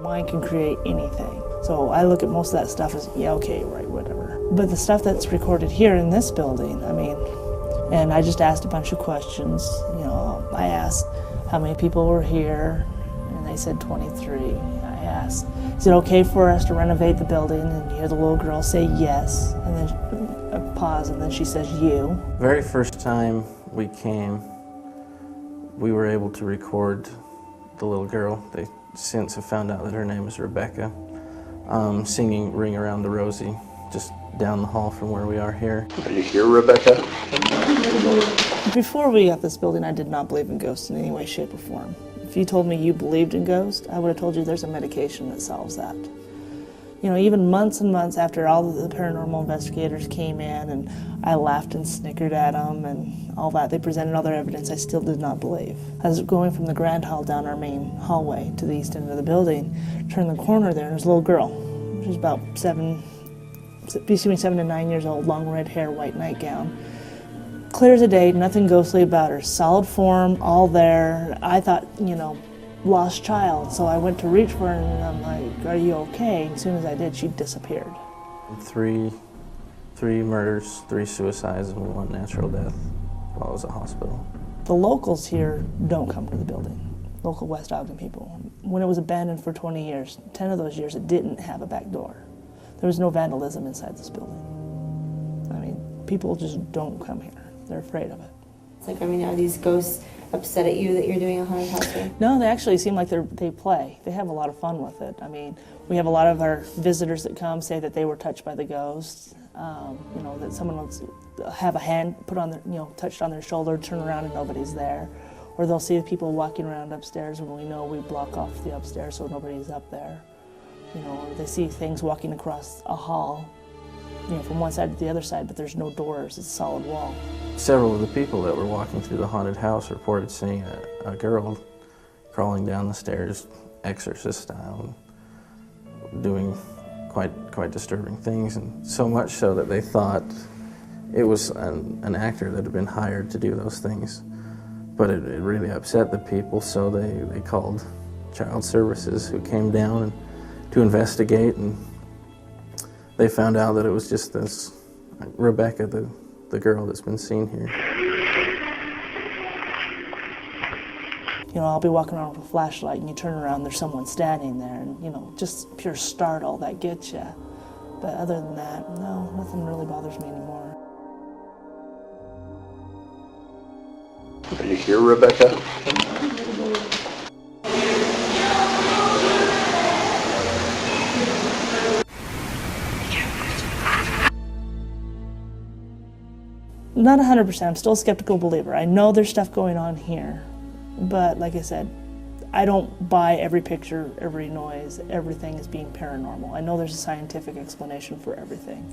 Mind can create anything. So I look at most of that stuff as, yeah, okay, right, whatever. But the stuff that's recorded here in this building, I mean, and I just asked a bunch of questions. You know, I asked how many people were here, and they said 23. I asked, is it okay for us to renovate the building? And you hear the little girl say yes, and then a pause, and then she says you. Very first time we came, we were able to record the little girl. They since have found out that her name is Rebecca, singing Ring Around the Rosie, just down the hall from where we are here. Are you here, Rebecca? Before we got this building, I did not believe in ghosts in any way, shape, or form. If you told me you believed in ghosts, I would have told you there's a medication that solves that. You know, even months and months after all the paranormal investigators came in and I laughed and snickered at them and all that, they presented all their evidence, I still did not believe. I was going from the grand hall down our main hallway to the east end of the building, turned the corner there, and there's a little girl. She was about between 7 and 9 years old, long red hair, white nightgown. Clear as a day, nothing ghostly about her. Solid form, all there. I thought, you know, lost child. So I went to reach for her and I'm like, are you okay? And as soon as I did, she disappeared. Three murders, 3 suicides, and 1 natural death while I was at the hospital. The locals here don't come to the building. Local West Ogden people. When it was abandoned for 20 years, 10 of those years it didn't have a back door. There was no vandalism inside this building. I mean, people just don't come here. They're afraid of it. It's like, I mean, are these ghosts upset at you that you're doing a haunted house here? No, they actually seem like they play. They have a lot of fun with it. I mean, we have a lot of our visitors that come say that they were touched by the ghosts. You know, that someone will have a hand put on their, you know, touched on their shoulder, turn around and nobody's there. Or they'll see the people walking around upstairs when we know we block off the upstairs so nobody's up there. You know, or they see things walking across a hall, you know, from one side to the other side, but there's no doors, it's a solid wall. Several of the people that were walking through the haunted house reported seeing a girl crawling down the stairs, exorcist style, doing quite disturbing things, and so much so that they thought it was an actor that had been hired to do those things. But it really upset the people, so they called child services, who came down to investigate, and they found out that it was just this Rebecca, the girl that's been seen here. You know, I'll be walking around with a flashlight and you turn around, there's someone standing there, and, you know, just pure startle, that gets you. But other than that, no, nothing really bothers me anymore. Are you here, Rebecca? Not 100%, I'm still a skeptical believer. I know there's stuff going on here, but like I said, I don't buy every picture, every noise, everything as being paranormal. I know there's a scientific explanation for everything.